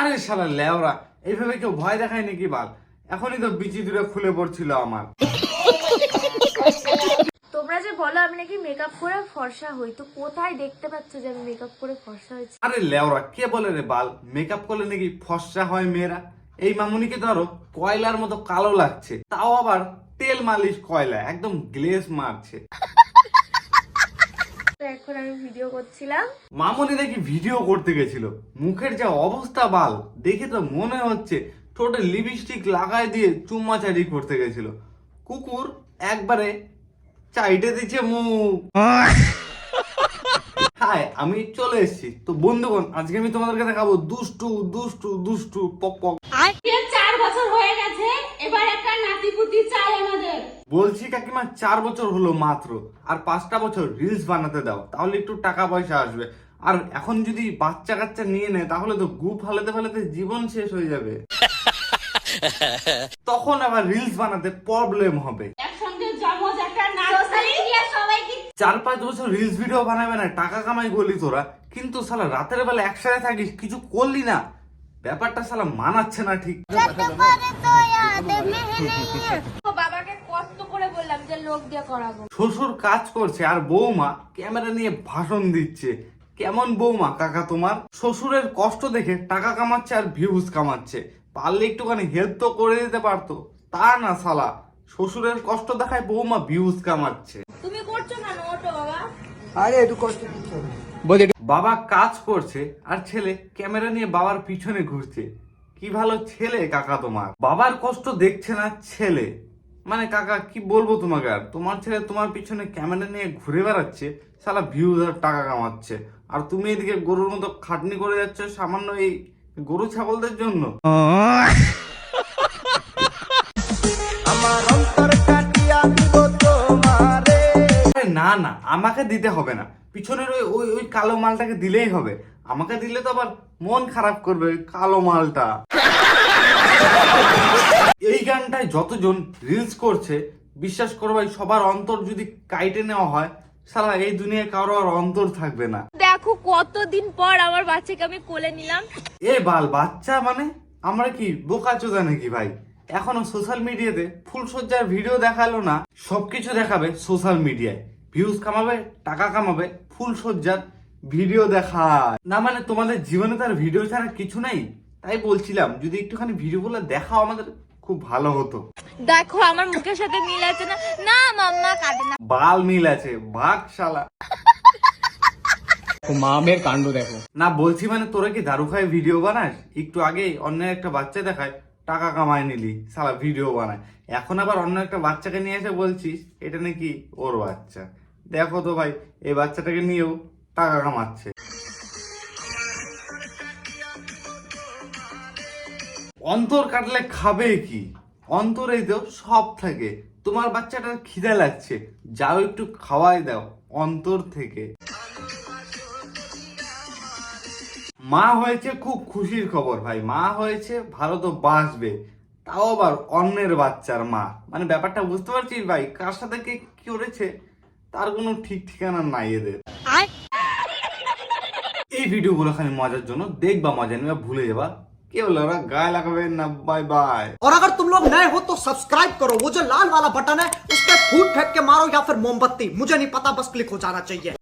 আরে শালা লেওরা, এইভাবে কেউ ভয় দেখায় নাকি বাল? এখনই তো বিচি দূরে খুলে পড়ছিল আমার। তোমরা যে বলো আমি নাকি মেকআপ করে ফর্সা হই, তো কোথায় দেখতে পাচ্ছ যে আমি মেকআপ করে ফর্সা হয়েছি? আরে লেওরা, কে বলে রে বাল মেকআপ করলে নাকি ফর্সা হয় মেয়েরা? এই মামুনিকে ধরো কয়লার মতো কালো লাগছে, তাও আবার তেল মালিশ কয়লা, একদম গ্লেজ মারছে। তো এখন আমি ভিডিও করছিলাম। মামুনি নাকি ভিডিও করতে গেছিল, মুখের যা অবস্থা বাল, দেখে তো মনে হচ্ছে ঠোঁটে লিপস্টিক লাগাই দিয়ে চুম্মাচারি করতে গেছিল। কুকুর একবারে চাইটে দিচ্ছে মুখ। হাই, আমি চলে এসেছি। তো বন্ধুগণ, আজকে আমি তোমাদেরকে দেখাবো দুষ্টু দুষ্টু দুষ্টু পক পক। 4 বছর হয়ে গেছে, এবার একটা নাতিপুতি চাই আমাদের। বলছি কাকিমা, 4 বছর হলো মাত্র, আর 5টা বছর রিলস বানাতে দাও, তাহলে একটু টাকা পয়সা আসবে। আর এখন যদি বাচ্চা কাচ্চা নিয়ে নেয় তাহলে তো গু ফালাতে ফালাতে জীবন শেষ হয়ে যাবে। তখন আবার রিলস বানাতে প্রবলেম হবে। একসঙ্গে জমজ একটা নাতি সবাইকে 4-5 বছর রিলস ভিডিও বানাবে না, টাকা কামাই করলি তোরা, কিন্তু শালা রাতের বেলা একসাথে থাকিস, কিছু করলি না, ব্যাপারটা শালা মানাচ্ছে না ঠিক। বাবাকে কষ্ট করে বললাম যে লোক দিয়ে করাবো। শ্বশুর কাজ করছে আর বৌমা ক্যামেরা নিয়ে ভাষণ দিচ্ছে। কেমন বৌমা কাকা তোমার? শ্বশুরের কষ্ট দেখে টাকা কামাচ্ছে আর ভিউজ কামাচ্ছে, পারলে একটুখানি হেল্প তো করে দিতে পারতো, তা না শালা শ্বশুরের কষ্ট দেখায় বৌমা ভিউজ কামাচ্ছে। তুমি করছো না, ওটো বাবা। আরে একটু কষ্ট দিতে হবে। বাবা কাজ করছে আর ছেলে ক্যামেরা নিয়ে বাবার পিছনে ঘুরছে। কি ভালো ছেলে কাকা তোমার, বাবার কষ্ট দেখছে না ছেলে। মানে কাকা কি বলবো তোমাকে, আর তোমার ছেলে তোমার পিছনে ক্যামেরা নিয়ে ঘুরে বেড়াচ্ছে, শালা ভিউজ আর টাকা কামাচ্ছে, আর তুমি এদিকে গরুর মতো খাটনি করে যাচ্ছ সামান্য এই গরু ছাগলদের জন্য। আরে না না, আমাকে দিতে হবে না, পিছনের ওই ওই ওই কালো মালটাকে দিলেই হবে। আমাকে দিলে তো আবার মন খারাপ করবে ওই কালো মালটা। এই গানটায় যতজন রিলস করছে, বিশ্বাস করো ভাই, সবার অন্তর যদি কাইটে নেওয়া হয়, সারা এই দুনিয়ায় কারো আর অন্তর থাকবে না। দেখো কতদিন পর আমার বাচ্চাকে আমি কোলে নিলাম। এ বাল বাচ্চা মানে আমরা কি বোকা চোদা নাকি ভাই? এখনো সোশ্যাল মিডিয়াতে ফুলসজ্জার ভিডিও দেখালো না, সবকিছু দেখাবে সোশ্যাল মিডিয়ায়, ভিউজ কামাবে, টাকা কামাবে, ফুলসজ্জার ভিডিও দেখায় না। মানে তোমাদের জীবনে তার ভিডিও ছাড়া কিছু নাই? তাই বলছিলাম যদি একটুখানি ভিডিওগুলো দেখাও আমাদের, খুব ভালো হতো। দেখো আমার মুখের সাথে মিল আছে না? না মাম্মা কাঁদে না। বাল মিল আছে, ভাগ শালা। মামের কাণ্ড দেখো না বলছি মানে তোরা কি দারু খায় ভিডিও বানাস? একটু আগে অন্য একটা বাচ্চা দেখায়, টাকা কামায় নিলি, শালা ভিডিও বানায়, এখন আবার অন্য একটা বাচ্চাকে নিয়ে এসে বলছিস এটা নাকি ওর বাচ্চা। দেখো তো ভাই, এই বাচ্চাটাকে নিয়েও টাকা কামাচ্ছে। অন্তর কাটলে খাবে কি? অন্তরেই তো সব থাকে। তোমার বাচ্চাটার খিদে লাগছে, যাও একটু খাওয়াই দাও অন্তর থেকে। মা হয়েছে খুব খুশির খবর ভাই, মা হয়েছে, ভালো তো বাসবে, তাও আবার অন্যের বাচ্চার মা। মানে ব্যাপারটা বুঝতে পারছিস ভাই, কার সাথে কে কি করেছে তার কোনো ঠিক ঠিকানা নাই এদের। এই ভিডিওগুলো খালি মজার জন্য দেখবা, মজা নেবা, ভুলে যাবা, কেউ ওরা গায়ে লাগাবে না। Bye bye. और अगर तुम लोग नए हो तो सब्सक्राइब करो, वो जो लाल वाला बटन है उस पर फूट फेंक के मारो या फिर मोमबत्ती, मुझे नहीं पता, बस क्लिक हो जाना चाहिए।